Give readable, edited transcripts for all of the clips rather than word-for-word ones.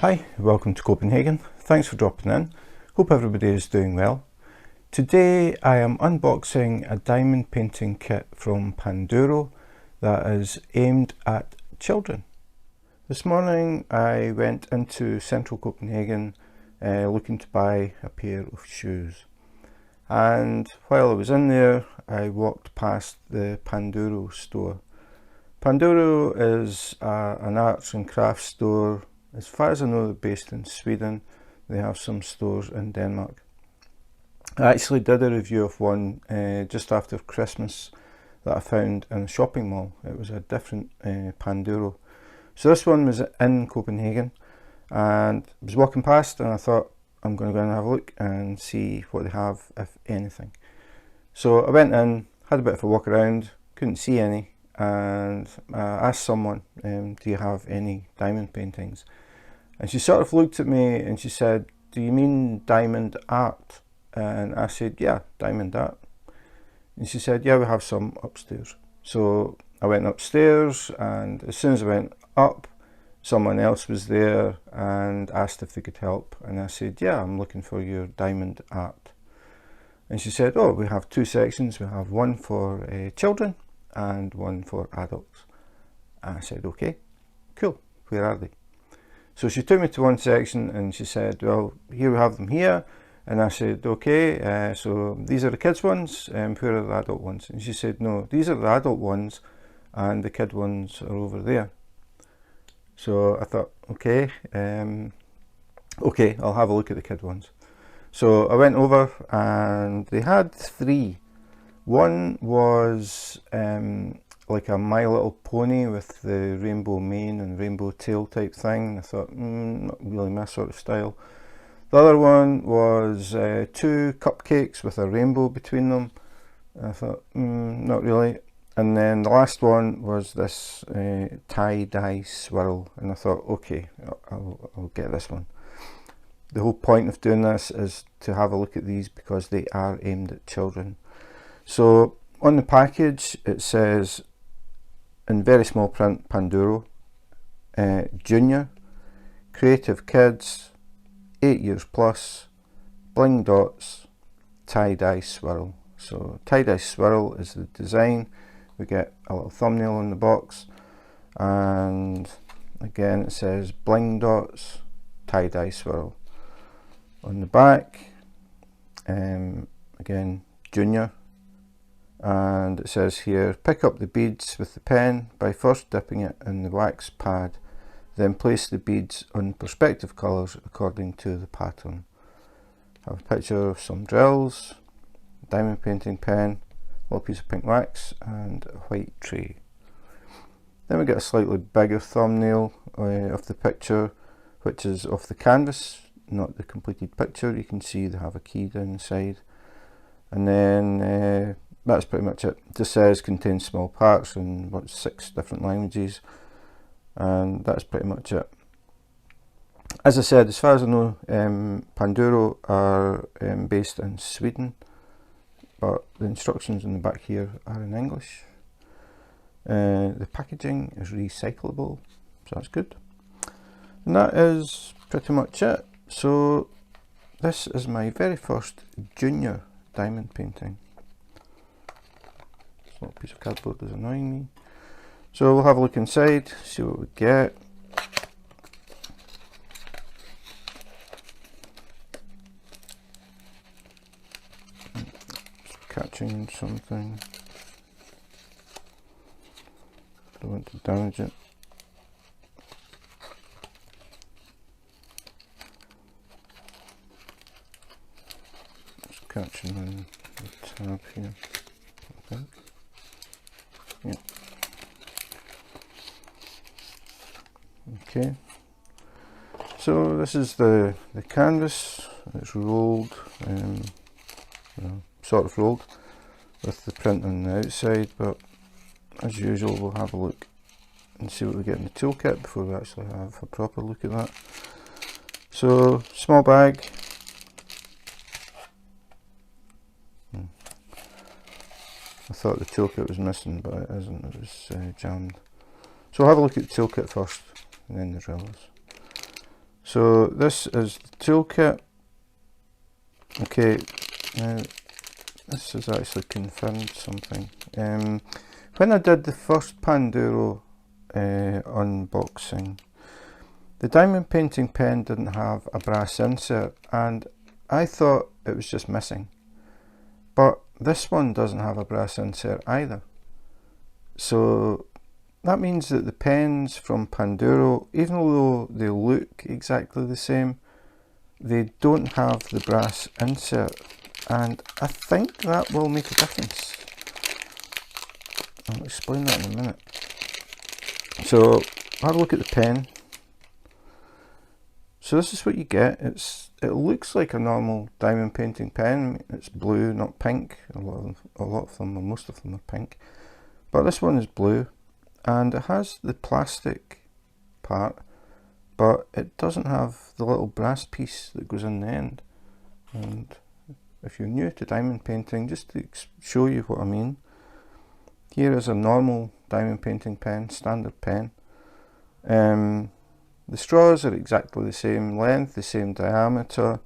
Hi, welcome to Copenhagen. Thanks for dropping in. Hope everybody is doing well. Today I am unboxing a diamond painting kit from Panduro that is aimed at children. This morning I went into central Copenhagen looking to buy a pair of shoes. And while I was in there, I walked past the Panduro store. Panduro is an arts and crafts store. As far as I know, they're based in Sweden. They have some stores in Denmark. I actually did a review of one just after Christmas that I found in a shopping mall. It was a different Panduro. So this one was in Copenhagen, and I was walking past and I thought, I'm going to go and have a look and see what they have, if anything. So I went in, had a bit of a walk around, couldn't see any, and asked someone, do you have any diamond paintings? And she sort of looked at me and she said, do you mean diamond art? And I said, yeah, diamond art. And she said, yeah, we have some upstairs. So I went upstairs, and as soon as I went up, someone else was there and asked if they could help. And I said, yeah, I'm looking for your diamond art. And she said, oh, we have two sections. We have one for children and one for adults. And I said, okay, cool, where are they? So she took me to one section and she said, well, here we have them here. And I said, okay, so these are the kids ones, where are the adult ones? And she said, no, these are the adult ones and the kid ones are over there. So I thought, okay, okay, I'll have a look at the kid ones. So I went over and they had three. One was like a My Little Pony with the rainbow mane and rainbow tail type thing. And I thought, not really my sort of style. The other one was two cupcakes with a rainbow between them. And I thought, not really. And then the last one was this tie-dye swirl. And I thought, okay, I'll get this one. The whole point of doing this is to have a look at these because they are aimed at children. So on the package it says in very small print, Panduro, Junior, Creative Kids, 8 years plus, bling dots, tie-dye swirl. So tie-dye swirl is the design. We get a little thumbnail in the box, and again it says bling dots, tie-dye swirl. On the back, again Junior, and it says here, pick up the beads with the pen by first dipping it in the wax pad, then place the beads on perspective colours according to the pattern. I have a picture of some drills, diamond painting pen, a little piece of pink wax and a white tray. Then we get a slightly bigger thumbnail of the picture, which is of the canvas, not the completed picture. You can see they have a key down the side. And then that's pretty much it. It just says contains small parts in 6 different languages, and that's pretty much it. As I said, as far as I know, Panduro are based in Sweden, but the instructions in the back here are in English. The packaging is recyclable, so that's good. And that is pretty much it. So this is my very first junior diamond painting. This little piece of cardboard is annoying me. So we'll have a look inside, see what we get. It's catching something. Don't want to damage it. It's catching on the tab here, I think. Yeah. Okay, so this is the canvas. It's rolled, sort of rolled with the print on the outside, but as usual we'll have a look and see what we get in the toolkit before we actually have a proper look at that. So small bag. I thought the toolkit was missing, but it isn't, it was jammed. So I'll have a look at the toolkit first and then the drillers. So this is the toolkit. Okay, now this has actually confirmed something. When I did the first Panduro unboxing, the diamond painting pen didn't have a brass insert, and I thought it was just missing. But this one doesn't have a brass insert either. So that means that the pens from Panduro, even though they look exactly the same, they don't have the brass insert, and I think that will make a difference. I'll explain that in a minute. So have a look at the pen. So this is what you get. It looks like a normal diamond painting pen. It's blue, not pink. A lot of them, or most of them, are pink. But this one is blue, and it has the plastic part, but it doesn't have the little brass piece that goes in the end. And if you're new to diamond painting, just to show you what I mean, here is a normal diamond painting pen, standard pen. The straws are exactly the same length, the same diameter,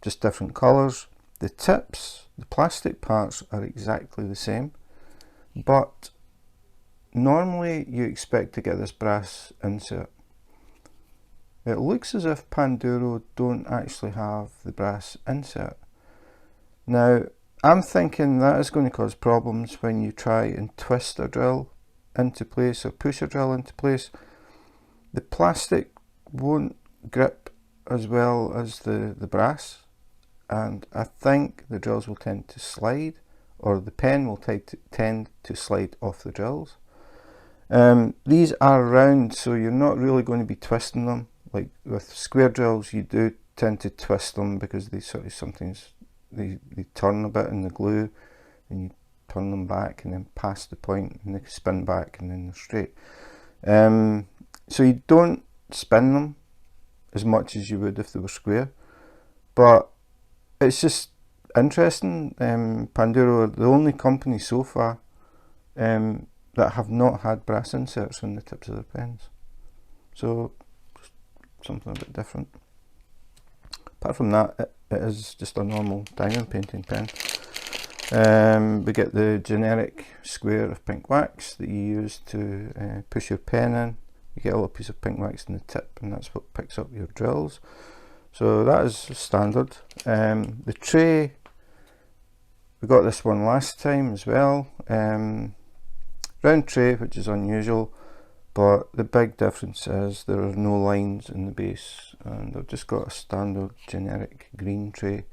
just different colours. The tips, the plastic parts, are exactly the same, but normally you expect to get this brass insert. It looks as if Panduro don't actually have the brass insert. Now, I'm thinking that is going to cause problems when you try and twist a drill into place or push a drill into place. The plastic won't grip as well as the brass, and I think the drills will tend to slide, or the pen will tend to slide off the drills. These are round, so you're not really going to be twisting them. Like with square drills, you do tend to twist them because they sort of sometimes they turn a bit in the glue, and you turn them back and then past the point, and they spin back and then they're straight. So you don't spin them as much as you would if they were square, but it's just interesting. Panduro are the only company so far that have not had brass inserts on the tips of their pens, so just something a bit different. Apart from that, it is just a normal diamond painting pen. We get the generic square of pink wax that you use to push your pen in. You get a little piece of pink wax in the tip, and that's what picks up your drills. So that is standard. The tray, we got this one last time as well. Round tray, which is unusual, but the big difference is there are no lines in the base, and I've just got a standard generic green tray.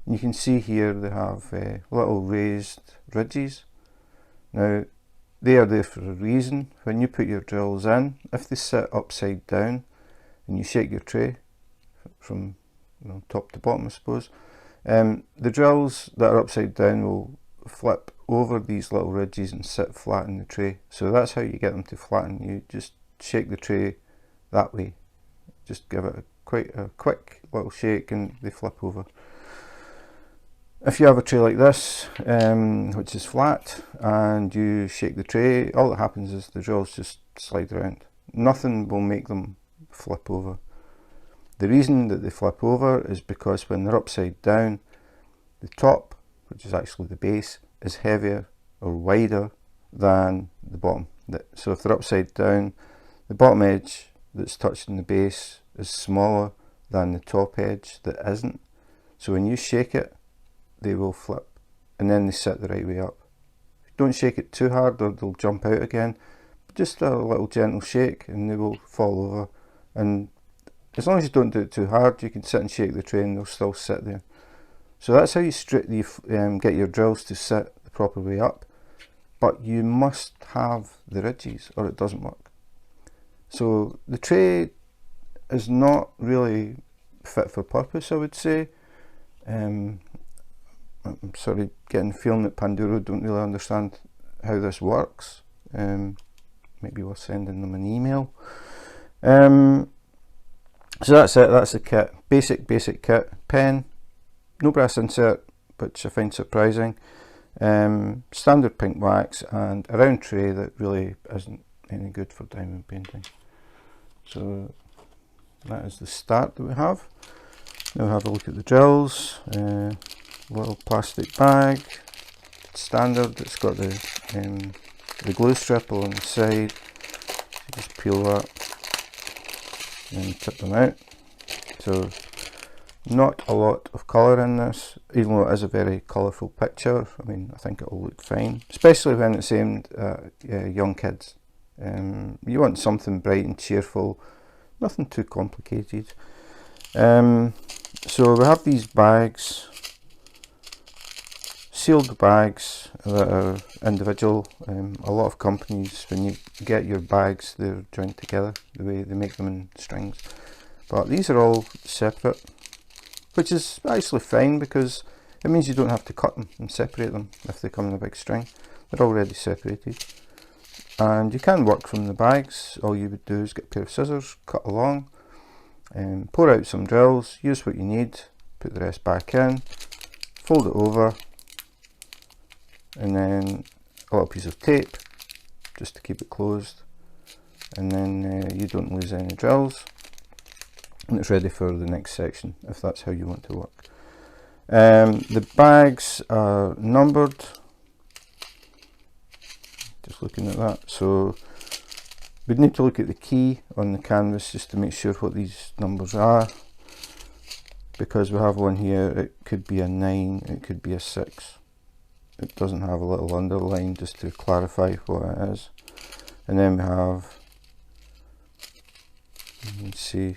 And you can see here they have little raised ridges. Now they are there for a reason. When you put your drills in, if they sit upside down and you shake your tray from top to bottom, I suppose, the drills that are upside down will flip over these little ridges and sit flat in the tray. So that's how you get them to flatten. You just shake the tray that way. Just give it quite a quick little shake and they flip over. If you have a tray like this, which is flat, and you shake the tray, all that happens is the drills just slide around. Nothing will make them flip over. The reason that they flip over is because when they're upside down, the top, which is actually the base, is heavier or wider than the bottom. So if they're upside down, the bottom edge that's touching the base is smaller than the top edge that isn't. So when you shake it, they will flip, and then they sit the right way up. Don't shake it too hard or they'll jump out again. Just a little gentle shake and they will fall over. And as long as you don't do it too hard, you can sit and shake the tray and they'll still sit there. So that's how you get your drills to sit the proper way up, but you must have the ridges or it doesn't work. So the tray is not really fit for purpose, I would say. I'm sort of getting the feeling that Panduro don't really understand how this works. Maybe we're sending them an email. So that's it, that's the kit. Basic kit. Pen, no brass insert, which I find surprising. Standard pink wax and a round tray that really isn't any good for diamond painting. So that is the start that we have. Now have a look at the drills. Little plastic bag, standard. It's got the glue strip along the side. So just peel that and tip them out. So not a lot of colour in this, even though it is a very colourful picture. I mean, I think it'll look fine, especially when it's aimed at young kids. You want something bright and cheerful, nothing too complicated. So we have these bags, sealed bags that are individual. A lot of companies, when you get your bags, they're joined together the way they make them in strings, but these are all separate, which is actually fine because it means you don't have to cut them and separate them if they come in a big string. They're already separated, and you can work from the bags. All you would do is get a pair of scissors, cut along, pour out some drills, use what you need, put the rest back in, fold it over, and then a little piece of tape just to keep it closed, and then you don't lose any drills, and it's ready for the next section if that's how you want to work. The bags are numbered, just looking at that, so we'd need to look at the key on the canvas just to make sure what these numbers are, because we have one here, it could be a 9, it could be a 6. It doesn't have a little underline just to clarify what it is. And then we have, you can see,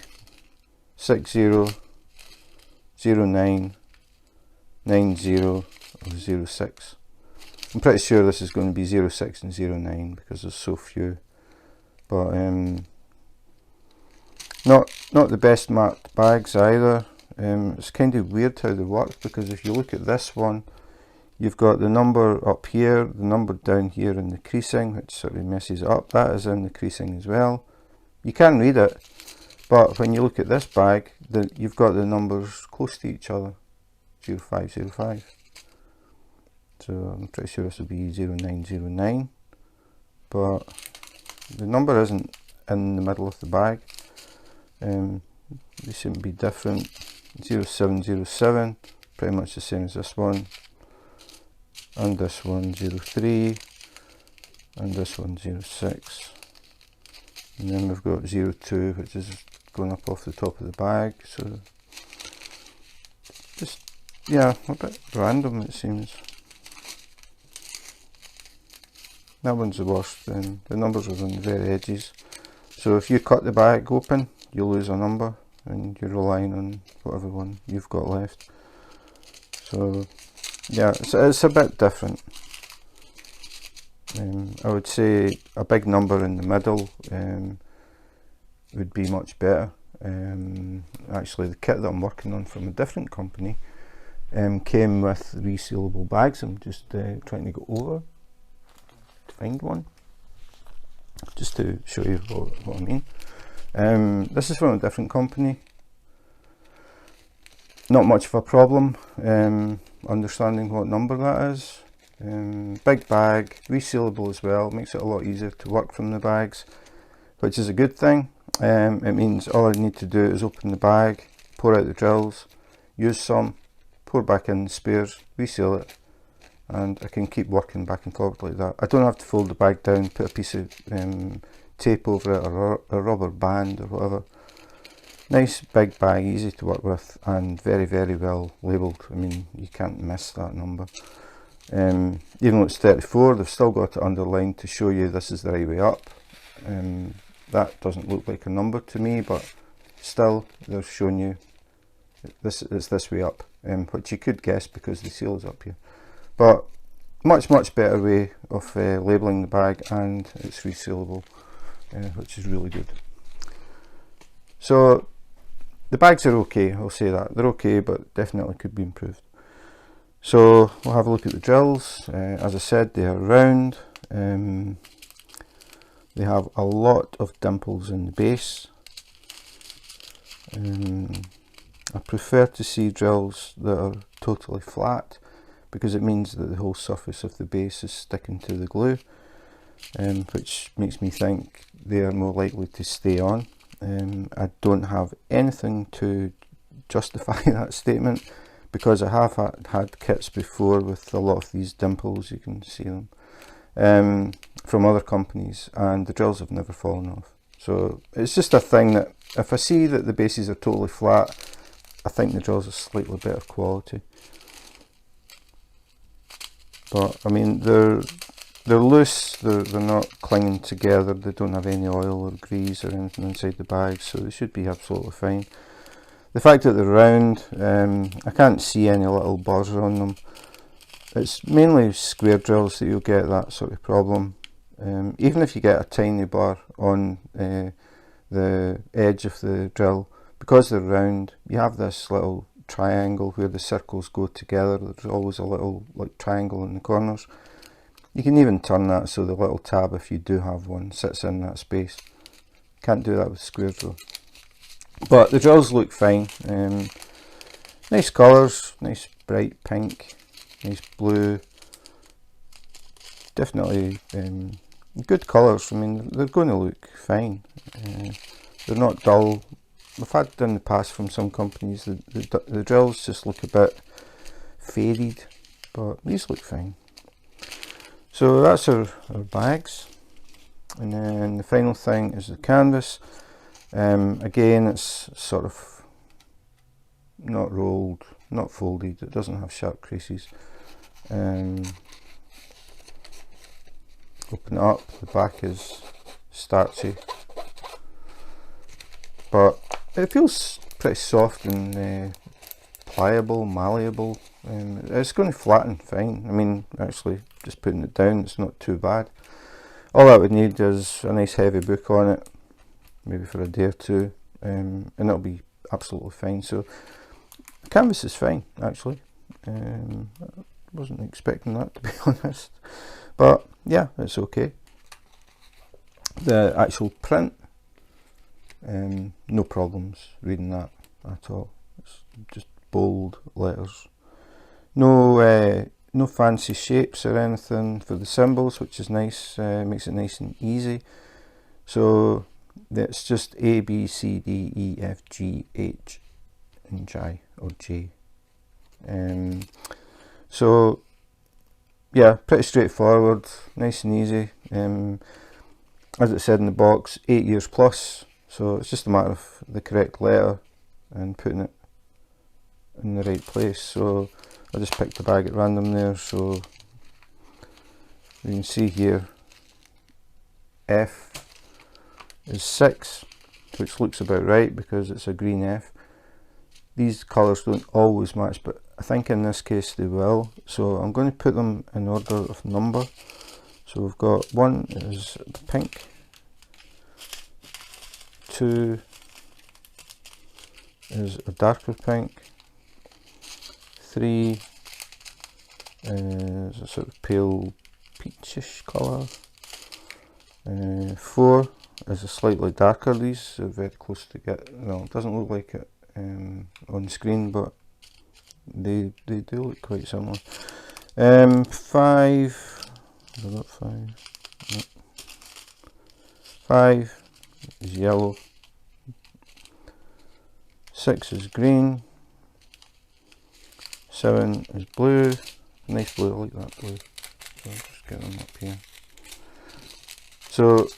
60, 09, 90 or 06. I'm pretty sure this is going to be 06 and 09 because there's so few. But not the best marked bags either. It's kind of weird how they work, because if you look at this one, you've got the number up here, the number down here in the creasing, which sort of messes it up. That is in the creasing as well. You can read it, but when you look at this bag, you've got the numbers close to each other, 0505. So I'm pretty sure this will be 0909, but the number isn't in the middle of the bag. They seem to be different. 0707, pretty much the same as this one, and this one 03, and this one 06, and then we've got 02, which is going up off the top of the bag. So just, yeah, a bit random it seems. That one's the worst. The numbers are on the very edges, so if you cut the bag open, you'll lose a number and you're relying on whatever one you've got left. So yeah, it's a bit different. I would say a big number in the middle would be much better. Actually, the kit that I'm working on from a different company came with resealable bags. I'm just trying to go over to find one, just to show you what I mean. This is from a different company. Not much of a problem understanding what number that is. Big bag, resealable as well, makes it a lot easier to work from the bags, which is a good thing. It means all I need to do is open the bag, pour out the drills, use some, pour back in the spares, reseal it, and I can keep working back and forward like that. I don't have to fold the bag down, put a piece of tape over it, or a rubber band or whatever. Nice big bag, easy to work with, and very, very well labelled. I mean, you can't miss that number. Even though it's 34, they've still got it underlined to show you this is the right way up. That doesn't look like a number to me, but still they're showing you it's this way up, which you could guess because the seal is up here. But much better way of labelling the bag, and it's resealable, which is really good. So the bags are okay, I'll say that. They're okay, but definitely could be improved. So we'll have a look at the drills. As I said, they are round. They have a lot of dimples in the base. I prefer to see drills that are totally flat, because it means that the whole surface of the base is sticking to the glue, which makes me think they are more likely to stay on. I don't have anything to justify that statement, because I have had kits before with a lot of these dimples, you can see them, from other companies, and the drills have never fallen off. So it's just a thing that if I see that the bases are totally flat, I think the drills are slightly better quality. But I mean, they're loose, they're not clinging together, they don't have any oil or grease or anything inside the bag, so they should be absolutely fine. The fact that they're round, I can't see any little bars on them. It's mainly square drills that you'll get that sort of problem. Even if you get a tiny bar on the edge of the drill, because they're round, you have this little triangle where the circles go together. There's always a little like triangle in the corners. You can even turn that so the little tab, if you do have one, sits in that space. Can't do that with squares though. But the drills look fine. Nice colours, nice bright pink, nice blue. Definitely good colours. I mean, they're going to look fine. They're not dull. I've had in the past from some companies, the drills just look a bit faded, but these look fine. So that's our bags, and then the final thing is the canvas. Again, it's sort of not rolled, not folded, it doesn't have sharp creases. Open it up, the back is starchy, but it feels pretty soft and pliable, malleable. It's going to flatten fine. I mean, actually just putting it down, it's not too bad. All I would need is a nice heavy book on it, maybe for a day or two, and it'll be absolutely fine. So the canvas is fine actually. I wasn't expecting that, to be honest, but yeah, it's okay. The actual print, no problems reading that at all. It's just bold letters. No fancy shapes or anything for the symbols, which is nice. Makes it nice and easy. So it's just A, B, C, D, E, F, G, H, and J or J. So yeah, pretty straightforward, nice and easy. As it said in the box, 8 years plus. So it's just a matter of the correct letter and putting it in the right place. So I just picked a bag at random there, so you can see here F is 6, which looks about right because it's a green F. These colours don't always match, but I think in this case they will, so I'm going to put them in order of number. So we've got 1 is pink, 2 is a darker pink, 3 is a sort of pale peachish colour, 4 is a slightly darker. These are very close to get, well, it doesn't look like it on screen, but they do look quite similar. 5, have I got 5? No. 5 is yellow, 6 is green, 7 is blue, nice blue, I like that blue, so I'll just get them up here. So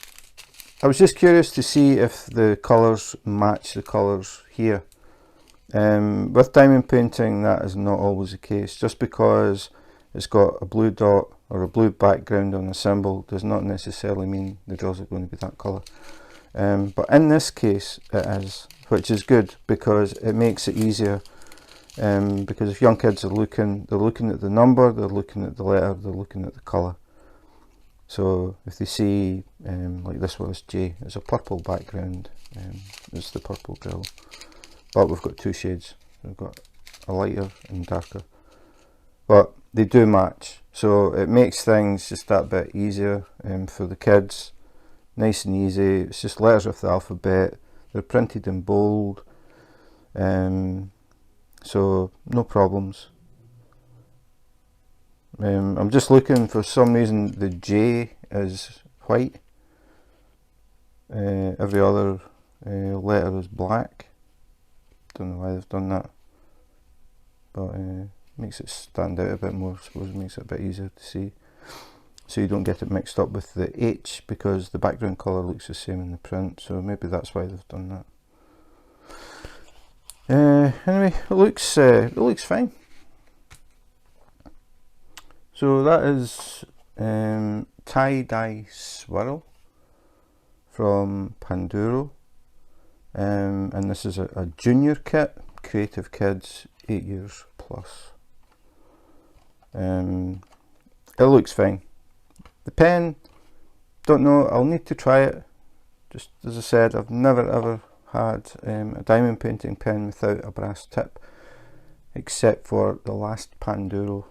I was just curious to see if the colours match the colours here. With diamond painting that is not always the case. Just because it's got a blue dot or a blue background on the symbol does not necessarily mean the drills are going to be that colour. But in this case it is, which is good because it makes it easier. Because if young kids are looking, they're looking at the number, they're looking at the letter, they're looking at the colour. So if they see, like this one is J, it's a purple background, it's the purple drill. But we've got 2 shades, we've got a lighter and darker. But they do match, so it makes things just that bit easier for the kids. Nice and easy, it's just letters of the alphabet, they're printed in bold, so no problems. I'm just looking, for some reason the J is white. Every other letter is black. Don't know why they've done that, but makes it stand out a bit more. I suppose it makes it a bit easier to see, so you don't get it mixed up with the H, because the background colour looks the same in the print, so maybe that's why they've done that. Anyway, it looks fine. So that is tie-dye swirl from Panduro, and this is a junior kit, creative kids 8 years plus. It looks fine. The pen, don't know, I'll need to try it. Just as I said, I've never ever had a diamond painting pen without a brass tip, except for the last Panduro.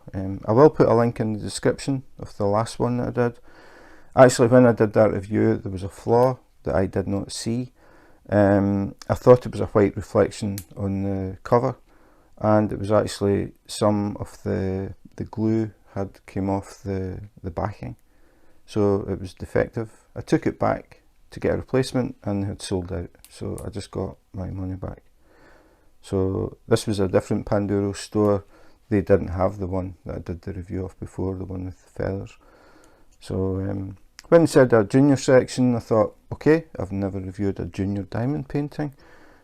I will put a link in the description of the last one that I did. Actually, when I did that review, there was a flaw that I did not see. I thought it was a white reflection on the cover, and it was actually some of the glue had came off the backing, so it was defective. I took it back to get a replacement and they had sold out, so I just got my money back. So this was a different Panduro store. They didn't have the one that I did the review of before, the one with the feathers. So when they said a junior section, I thought, okay, I've never reviewed a junior diamond painting,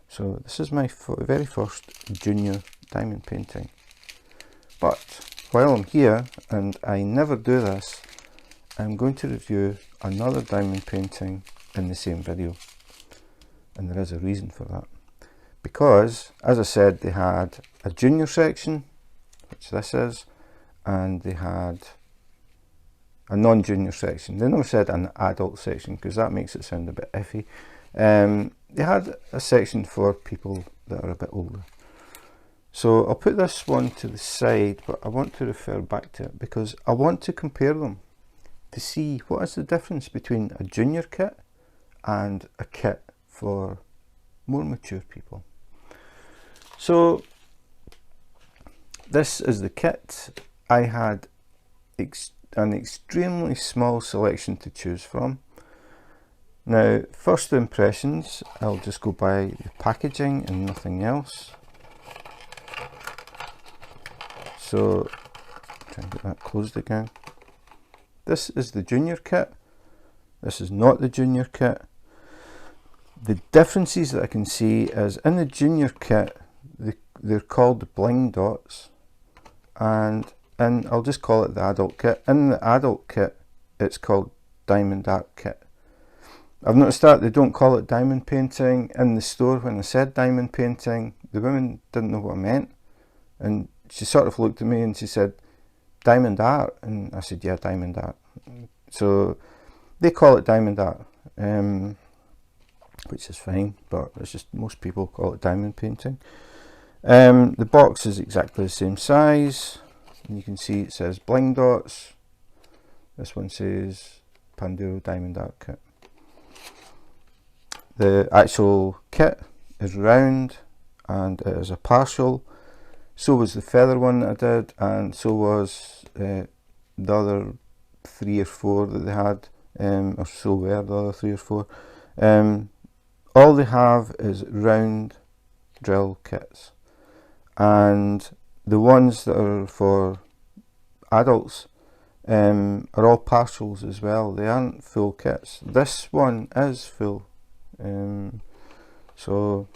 so this is my very first junior diamond painting. But while I'm here, and I never do this, I'm going to review another diamond painting in the same video, and there is a reason for that, because as I said, they had a junior section, which this is, and they had a non-junior section. They never said an adult section, because that makes it sound a bit iffy. They had a section for people that are a bit older. So I'll put this one to the side, but I want to refer back to it because I want to compare them to see what is the difference between a junior kit and a kit for more mature people. So this is the kit. I had an extremely small selection to choose from. Now, first impressions, I'll just go by the packaging and nothing else. So try and get that closed again. This is the junior kit. This is not the junior kit. The differences that I can see is in the junior kit, they're called bling dots, and I'll just call it the adult kit. In the adult kit, it's called diamond art kit. I've noticed that they don't call it diamond painting. In the store, when I said diamond painting, the woman didn't know what I meant, and she sort of looked at me and she said, diamond art, and I said, yeah, diamond art. So they call it diamond art, which is fine, but it's just most people call it diamond painting. The box is exactly the same size, and you can see it says bling dots. This one says Panduro diamond art kit. The actual kit is round and it is a partial. So was the feather one that I did, and so was the other 3 or 4 that they had, or so were the other 3 or 4. All they have is round drill kits, and the ones that are for adults are all partials as well. They aren't full kits. This one is full. So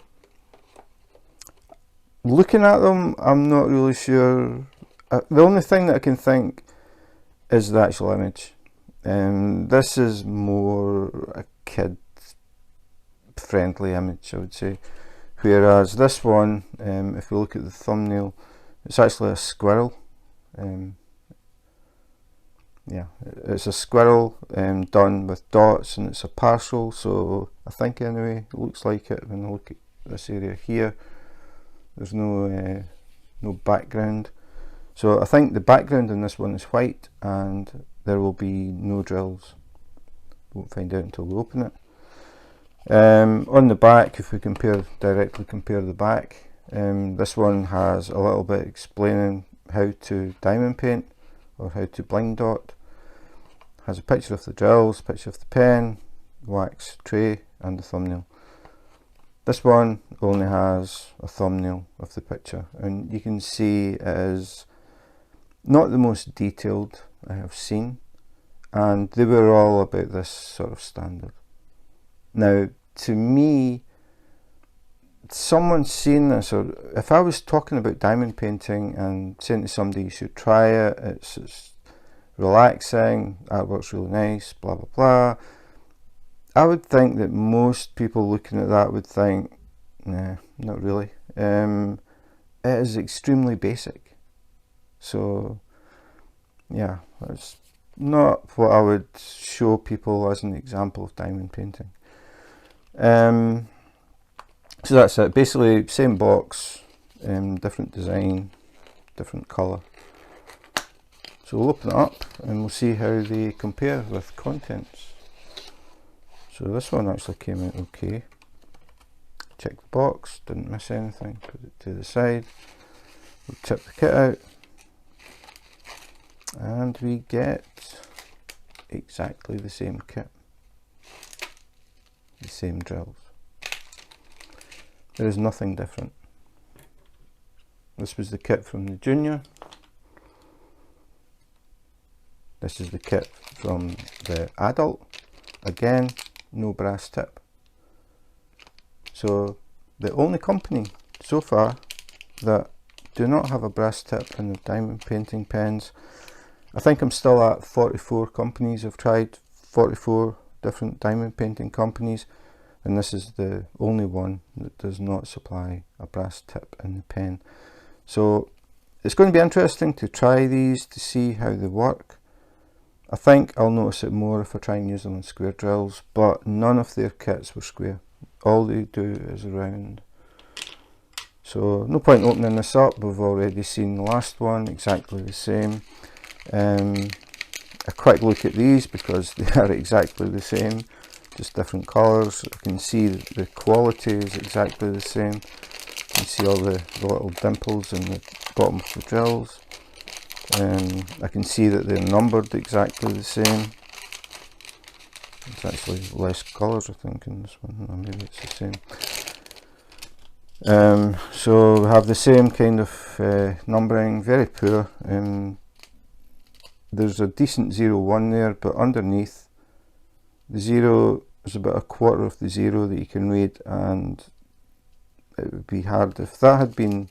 looking at them, I'm not really sure. The only thing that I can think is the actual image. This is more a kid friendly image, I would say, whereas this one, if we look at the thumbnail, it's actually a squirrel. Yeah, it's a squirrel done with dots, and it's a partial, so I think anyway it looks like it. When I look at this area here, there's no background, so I think the background in this one is white, and there will be no drills. Won't find out until we open it. On the back, if we directly compare the back, this one has a little bit explaining how to diamond paint or how to bling dot. Has a picture of the drills, picture of the pen, wax tray, and the thumbnail. This one only has a thumbnail of the picture, and you can see it is not the most detailed I have seen, and they were all about this sort of standard. Now, to me, someone seeing this, or if I was talking about diamond painting and saying to somebody you should try it, it's relaxing, artwork's really nice, blah blah blah, I would think that most people looking at that would think, nah, not really. It is extremely basic, so yeah, it's not what I would show people as an example of diamond painting. So that's it. Basically, same box, different design, different colour. So we'll open it up and we'll see how they compare with contents. So this one actually came out okay. Check the box, didn't miss anything, put it to the side. We'll tip the kit out and we get exactly the same kit, the same drills. There is nothing different. This was the kit from the junior. This is the kit from the adult. Again, no brass tip. So the only company so far that do not have a brass tip in the diamond painting pens. I think I'm still at 44 companies. I've tried 44 different diamond painting companies, and this is the only one that does not supply a brass tip in the pen. So it's going to be interesting to try these to see how they work. I think I'll notice it more if I try and use them on square drills, but none of their kits were square. All they do is round. So no point opening this up, we've already seen the last one, exactly the same. A quick look at these because they are exactly the same, just different colours. I can see the quality is exactly the same. You can see all the little dimples in the bottom of the drills. I can see that they're numbered exactly the same. It's actually less colours I think in this one, or maybe it's the same. So we have the same kind of numbering, very poor. There's a decent 01 there, but underneath the 0 is about a quarter of the 0 that you can read, and it would be hard if that had been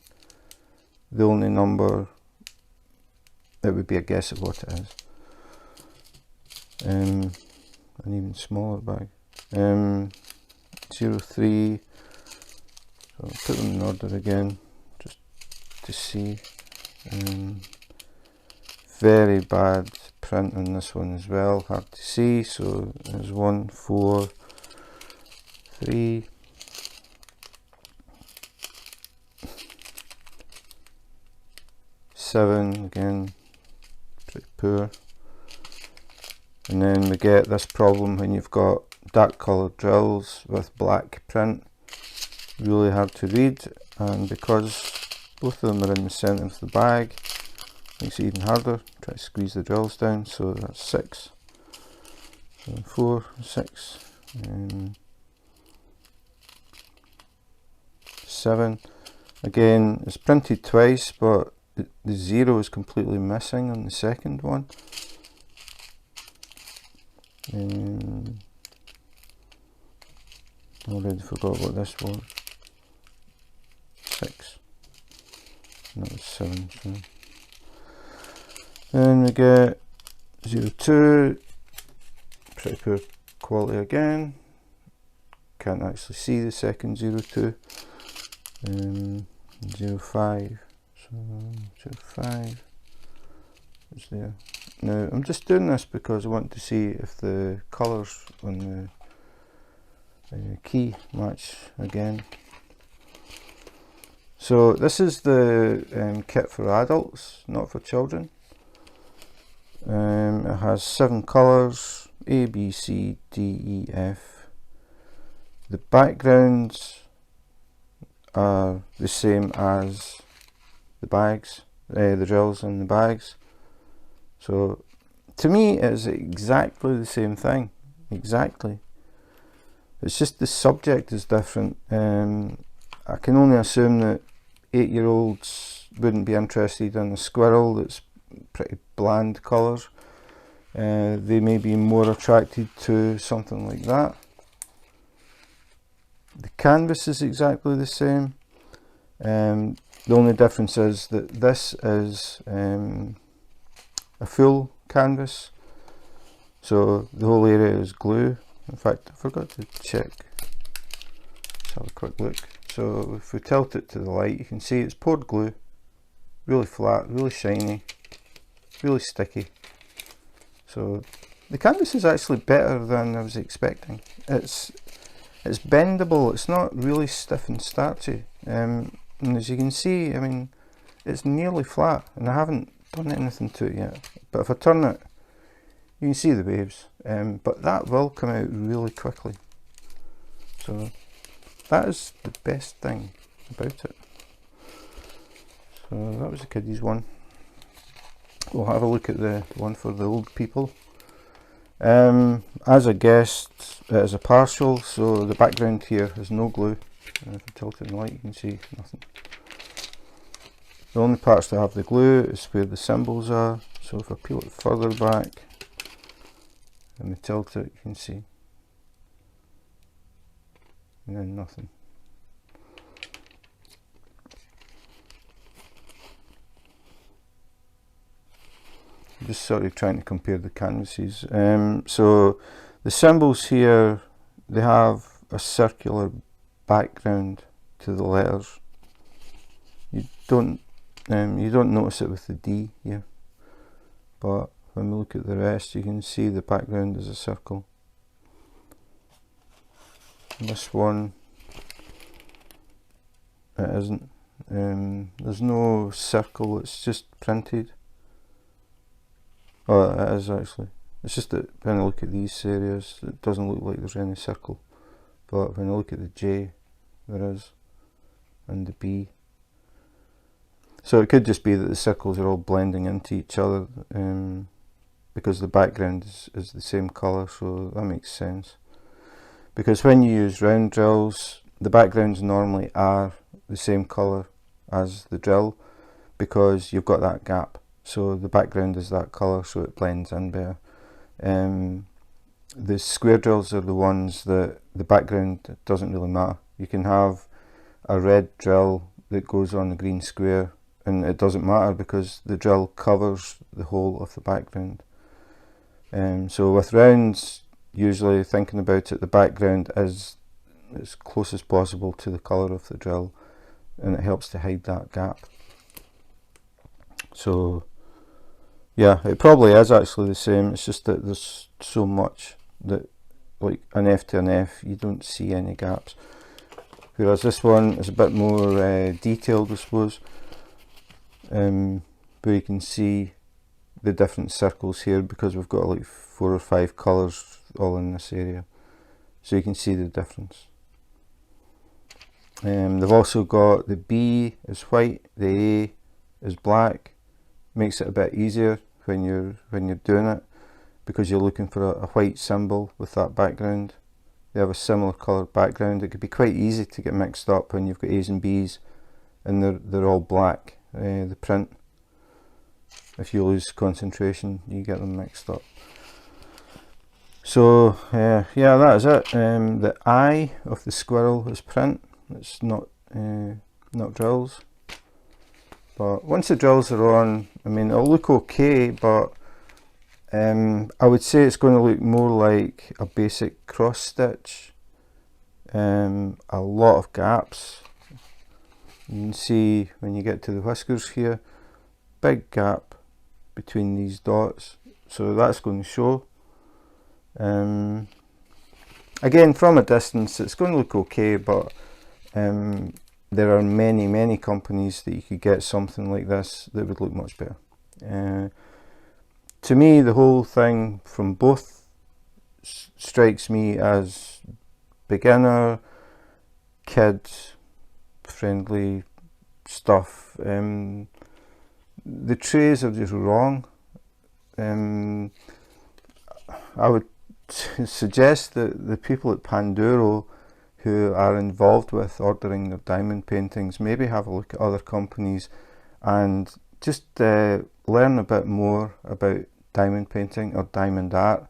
the only number. It would be a guess at what it is. An even smaller bag. 03. So I'll put them in order again just to see. Very bad print on this one as well, hard to see. So there's 1, 4, 3. Seven again, pretty poor. And then we get this problem when you've got dark coloured drills with black print, really hard to read, and because both of them are in the centre of the bag, makes it even harder. Try to squeeze the drills down. So that's 6, 4, 6, 7. Again, it's printed twice, but the 0 is completely missing on the second one. Already forgot what this was. 6. And that was 7. So. Then we get 02. Pretty poor quality again. Can't actually see the second 02. 05. So 05 is there. Now I'm just doing this because I want to see if the colours on the key match again. So this is the kit for adults, not for children. It has 7 colours, A, B, C, D, E, F. The backgrounds are the same as the bags, the drills in the bags. So to me it is exactly the same thing, exactly. It's just the subject is different. I can only assume that 8-year-olds wouldn't be interested in a squirrel that's pretty bland colours. They may be more attracted to something like that. The canvas is exactly the same. The only difference is that this is a full canvas, so the whole area is glue. In fact, I forgot to check. Let's have a quick look. So if we tilt it to the light, you can see it's poured glue, really flat, really shiny, really sticky. So the canvas is actually better than I was expecting. It's bendable, it's not really stiff and starchy. And as you can see, I mean, it's nearly flat, and I haven't done anything to it yet. But if I turn it, you can see the waves. But that will come out really quickly. So that is the best thing about it. So that was the kiddies one. We'll have a look at the one for the old people. As I guessed, it is a partial, so the background here has no glue. And if I tilt it in the light, you can see nothing. The only parts that have the glue is where the symbols are. So if I peel it further back and we tilt it, you can see. And then nothing. Just sort of trying to compare the canvases. So the symbols here, they have a circular background to the letters. You don't notice it with the D here, but when we look at the rest, you can see the background is a circle. This one, it isn't. There's no circle, it's just printed. Oh, it is actually. It's just that when I look at these areas, it doesn't look like there's any circle. But when I look at the J, there is, and the B. So it could just be that the circles are all blending into each other because the background is the same colour, so that makes sense. Because when you use round drills, the backgrounds normally are the same colour as the drill because you've got that gap. So the background is that colour, so it blends in better. The square drills are the ones that the background doesn't really matter. You can have a red drill that goes on a green square and it doesn't matter because the drill covers the whole of the background. So with rounds, usually thinking about it, the background is as close as possible to the colour of the drill, and it helps to hide that gap. So yeah, it probably is actually the same, it's just that there's so much that, like an F to an F, you don't see any gaps. Whereas this one is a bit more detailed, I suppose, where you can see the different circles here because we've got like 4 or 5 colours all in this area, so you can see the difference. They've also got the B is white, the A is black. Makes it a bit easier when you're doing it because you're looking for a white symbol with that background. They have a similar coloured background. It could be quite easy to get mixed up when you've got A's and B's and they're all black, the print. If you lose concentration, you get them mixed up. So yeah, that is it. The eye of the squirrel is print. It's not drills. But once the drills are on, I mean, it'll look okay, but I would say it's going to look more like a basic cross stitch. A lot of gaps. You can see when you get to the whiskers here, big gap between these dots, so that's going to show. Again, from a distance, it's going to look okay, but there are many companies that you could get something like this that would look much better. To me, the whole thing from both strikes me as beginner, kid friendly stuff. The trays are just wrong. I would suggest that the people at Panduro who are involved with ordering their diamond paintings maybe have a look at other companies and just learn a bit more about diamond painting or diamond art.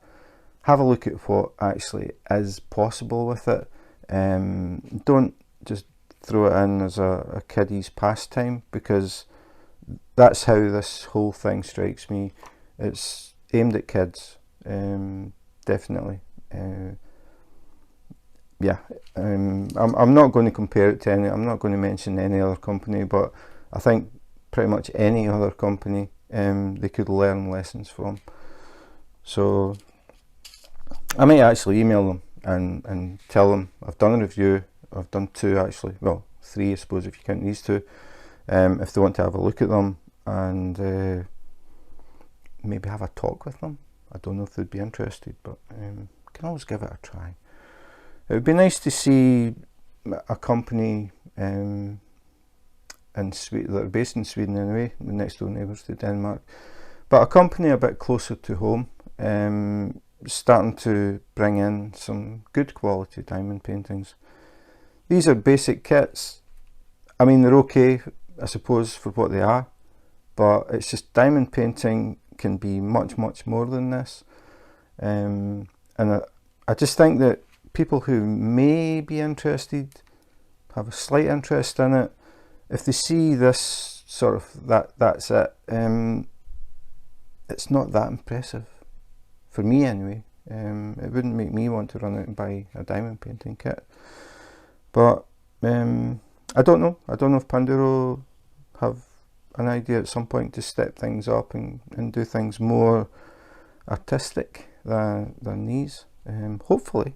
Have a look at what actually is possible with it. Don't just throw it in as a kiddie's pastime, because that's how this whole thing strikes me. It's aimed at kids, definitely. Yeah, I'm not going to compare it to any, I'm not going to mention any other company, but I think pretty much any other company they could learn lessons from. So I might actually email them and tell them I've done a review. I've done 2 actually, well 3 I suppose if you count these 2, if they want to have a look at them and maybe have a talk with them. I don't know if they'd be interested, but can always give it a try. It would be nice to see a company in Sweden, that are based in Sweden anyway, the next door neighbours to Denmark, but a company a bit closer to home, starting to bring in some good quality diamond paintings. These are basic kits. I mean, they're okay, I suppose, for what they are, but it's just diamond painting can be much more than this, and I just think that people who may be interested, have a slight interest in it, if they see this sort of that's it, it's not that impressive for me anyway. It wouldn't make me want to run out and buy a diamond painting kit. But I don't know if Panduro have an idea at some point to step things up and do things more artistic than these, hopefully.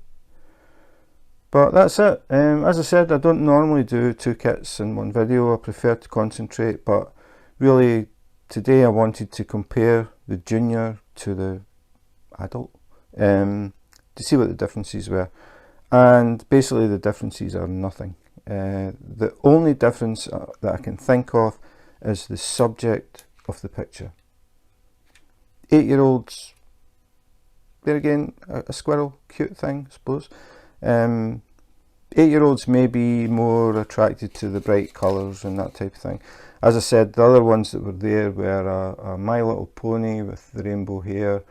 But that's it. As I said, I don't normally do 2 kits in one video. I prefer to concentrate, but really today I wanted to compare the junior to the adult, to see what the differences were, and basically the differences are nothing. The only difference that I can think of is the subject of the picture. 8-year-olds, there again, a squirrel, cute thing, I suppose. 8-year-olds may be more attracted to the bright colours and that type of thing. As I said, the other ones that were there were a My Little Pony with the rainbow hair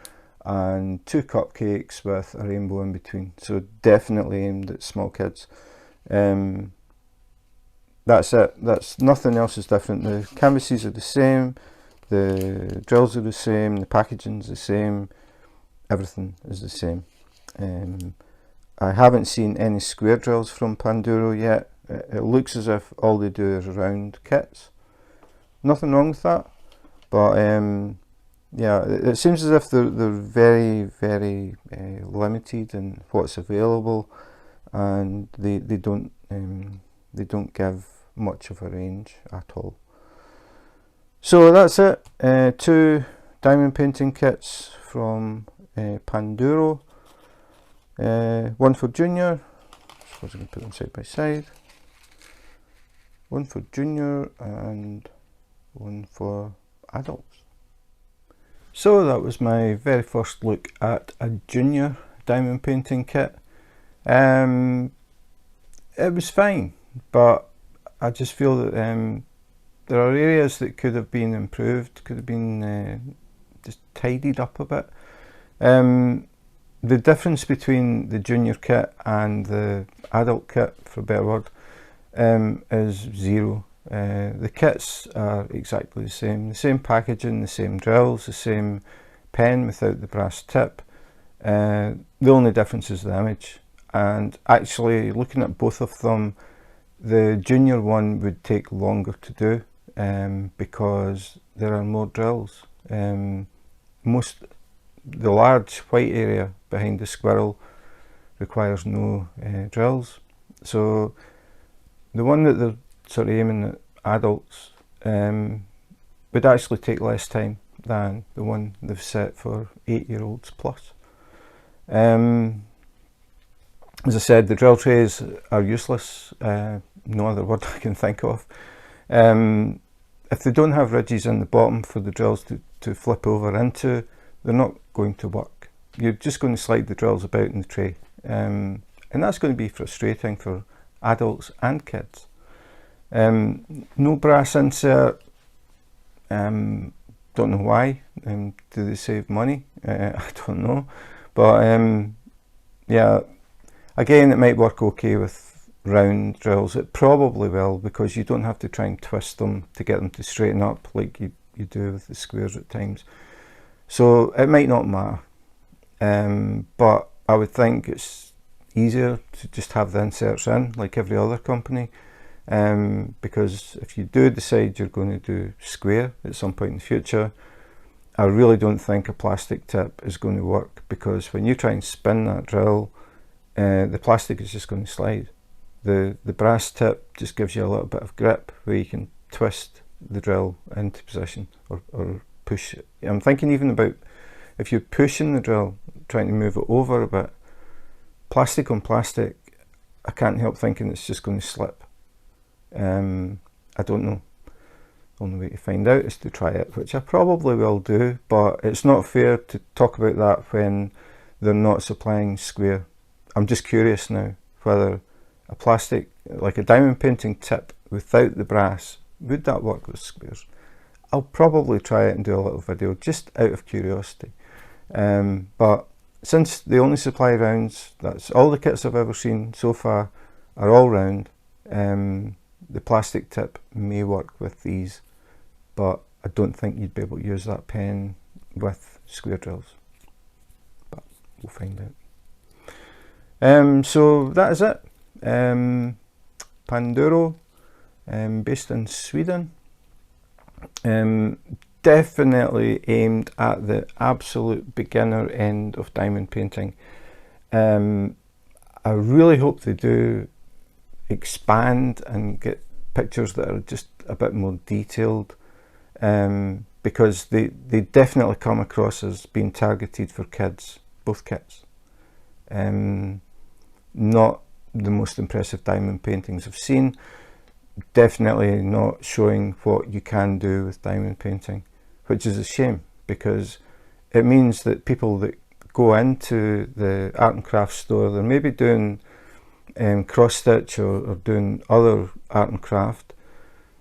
and 2 cupcakes with a rainbow in between. So definitely aimed at small kids. That's it. That's nothing else is different. The canvases are the same, the drills are the same, the packaging's the same, everything is the same. I haven't seen any square drills from Panduro yet. It looks as if all they do is round kits. Nothing wrong with that, but yeah, it seems as if they're very limited in what's available, and they don't give much of a range at all. So that's it. 2 diamond painting kits from Panduro. One for junior. I suppose I can put them side by side. One for junior and one for adults. So that was my very first look at a junior diamond painting kit. It was fine, but I just feel that there are areas that could have been improved, could have been just tidied up a bit. The difference between the junior kit and the adult kit, for a better word, is 0. The kits are exactly the same packaging, the same drills, the same pen without the brass tip. The only difference is the image, and actually looking at both of them, the junior one would take longer to do because there are more drills. The large white area behind the squirrel requires no drills, so the one that they're sort of aiming at adults would actually take less time than the one they've set for 8-year-olds plus. As I said, the drill trays are useless, no other word I can think of. If they don't have ridges in the bottom for the drills to flip over into, they're not going to work. you're just going to slide the drills about in the tray, and that's going to be frustrating for adults and kids. No brass insert. Don't know why. Do they save money? I don't know, but yeah, again, it might work okay with round drills. It probably will, because you don't have to try and twist them to get them to straighten up like you do with the squares at times. So it might not matter, but I would think it's easier to just have the inserts in like every other company, because if you do decide you're going to do square at some point in the future, I really don't think a plastic tip is going to work, because when you try and spin that drill, the plastic is just going to slide. The brass tip just gives you a little bit of grip where you can twist the drill into position or push it. I'm thinking even about if you're pushing the drill, trying to move it over a bit, plastic on plastic, I can't help thinking it's just going to slip. I don't know. The only way to find out is to try it, which I probably will do, but it's not fair to talk about that when they're not supplying square. I'm just curious now whether a plastic, like a diamond painting tip without the brass, would that work with squares? I'll probably try it and do a little video just out of curiosity. But since they only supply rounds, that's all the kits I've ever seen so far are all round. The plastic tip may work with these, but I don't think you'd be able to use that pen with square drills. But we'll find out. So that is it. Panduro, based in Sweden. Definitely aimed at the absolute beginner end of diamond painting. I really hope they do expand and get pictures that are just a bit more detailed, because they definitely come across as being targeted for kids, both kits. Not the most impressive diamond paintings I've seen, definitely not showing what you can do with diamond painting, which is a shame, because it means that people that go into the art and crafts store, they're maybe doing cross stitch or doing other art and craft.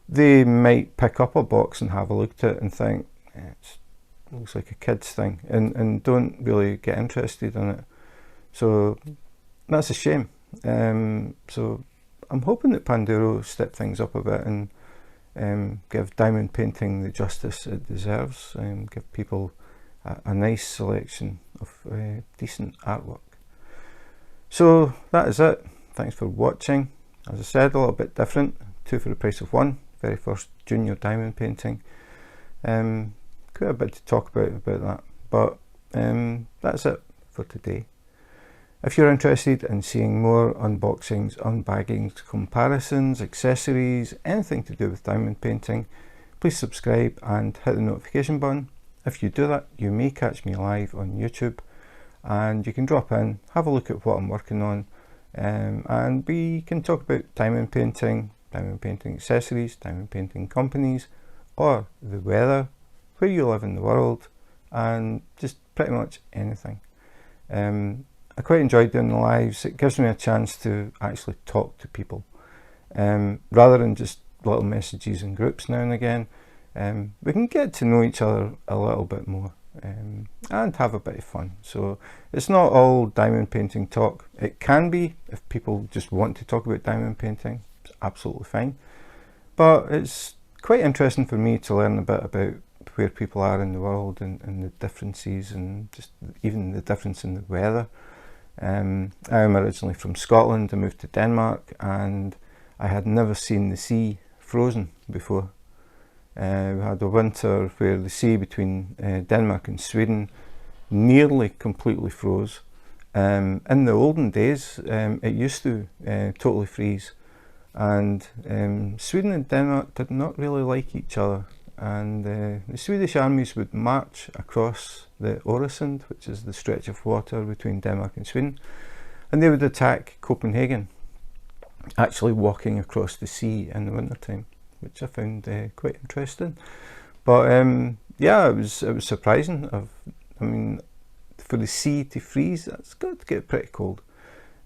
They might pick up a box and have a look at it and think, it looks like a kid's thing, and don't really get interested in it. So that's a shame. So I'm hoping that Panduro step things up a bit and give diamond painting the justice it deserves, and give people a nice selection of decent artwork. So that is it. Thanks for watching. As I said, a little bit different, 2 for the price of 1, very first junior diamond painting. Quite a bit to talk about that, but that's it for today. If you're interested in seeing more unboxings, unbaggings, comparisons, accessories, anything to do with diamond painting, please subscribe and hit the notification button. If you do that, you may catch me live on YouTube, and you can drop in, have a look at what I'm working on, and we can talk about diamond painting accessories, diamond painting companies, or the weather, where you live in the world, and just pretty much anything. I quite enjoy doing the lives. It gives me a chance to actually talk to people, rather than just little messages in groups now and again. We can get to know each other a little bit more, and have a bit of fun. So it's not all diamond painting talk. It can be if people just want to talk about diamond painting. It's absolutely fine, but it's quite interesting for me to learn a bit about where people are in the world, and the differences, and just even the difference in the weather. I am originally from Scotland. I moved to Denmark, and I had never seen the sea frozen before. We had a winter where the sea between Denmark and Sweden nearly completely froze. In the olden days, it used to totally freeze, and Sweden and Denmark did not really like each other, and the Swedish armies would march across the Øresund, which is the stretch of water between Denmark and Sweden, and they would attack Copenhagen, actually walking across the sea in the winter time, which I found quite interesting. But yeah, it was surprising. I mean, for the sea to freeze, that's got to get pretty cold.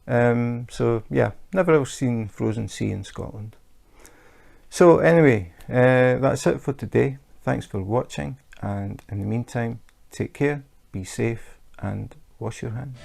So yeah, never ever seen frozen sea in Scotland. So anyway, that's it for today. Thanks for watching, and in the meantime, take care, be safe, and wash your hands.